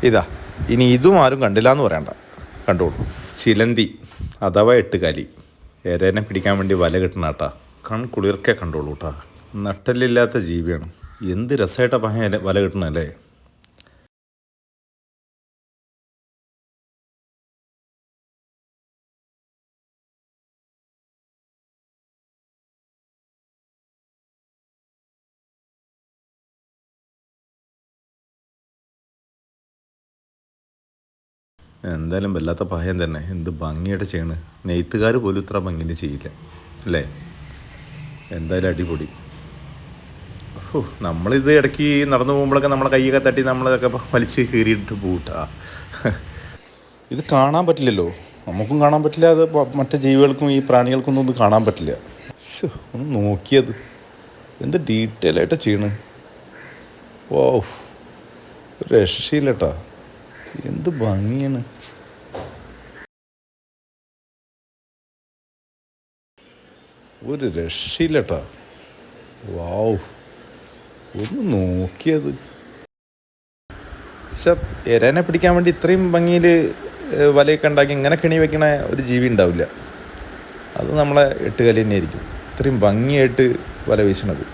ഇതാ, ഇനി ഇതും ആരും കണ്ടില്ല എന്ന് പറയണ്ട, കണ്ടോളൂ. ചിലന്തി അഥവാ എട്ടുകാലി എരേനെ പിടിക്കാൻ വേണ്ടി വല കിട്ടണ കേട്ടാ. കുളിർക്കെ കണ്ടോളൂ കേട്ടാ. നട്ടല്ലില്ലാത്ത ജീവിയാണ്. എന്ത് രസമായിട്ടാ പഹ വല കിട്ടണല്ലേ. എന്തായാലും വല്ലാത്ത പഹയം തന്നെ. എന്ത് ഭംഗിയായിട്ട് ചെയ്യണ്. നെയ്ത്തുകാർ പോലും ഇത്ര ഭംഗിയിൽ ചെയ്യില്ല അല്ലേ. എന്തായാലും അടിപൊളി. നമ്മളിത് ഇടയ്ക്ക് നടന്നു പോകുമ്പോഴൊക്കെ നമ്മളെ കൈയൊക്കെ തട്ടി നമ്മളതൊക്കെ വലിച്ച് കീറിയിട്ട് പോട്ടാ. ഇത് കാണാൻ പറ്റില്ലല്ലോ, നമുക്കും കാണാൻ പറ്റില്ല, അത് മറ്റു ജീവികൾക്കും ഈ പ്രാണികൾക്കൊന്നും ഇത് കാണാൻ പറ്റില്ല. ഒന്ന് നോക്കിയത് എന്ത് ഡീറ്റെയിൽ ആയിട്ടാ ചെയ്യണ്. ഓ, രക്ഷയില്ലട്ടാ, എന്ത് ഭംഗിയാണ്. ഒരു രക്ഷയില്ലട്ടാ. വാവ്, ഒന്ന് നോക്കിയത്. പക്ഷെ എരേനെ പിടിക്കാൻ വേണ്ടി ഇത്രയും ഭംഗിയിൽ വലയൊക്കെ ഉണ്ടാക്കി ഇങ്ങനെ കെണി വെക്കണ ഒരു ജീവി ഉണ്ടാവില്ല. അത് നമ്മളെ എട്ടുകാലി തന്നെ ആയിരിക്കും ഇത്രയും ഭംഗിയായിട്ട് വല വീശണത്.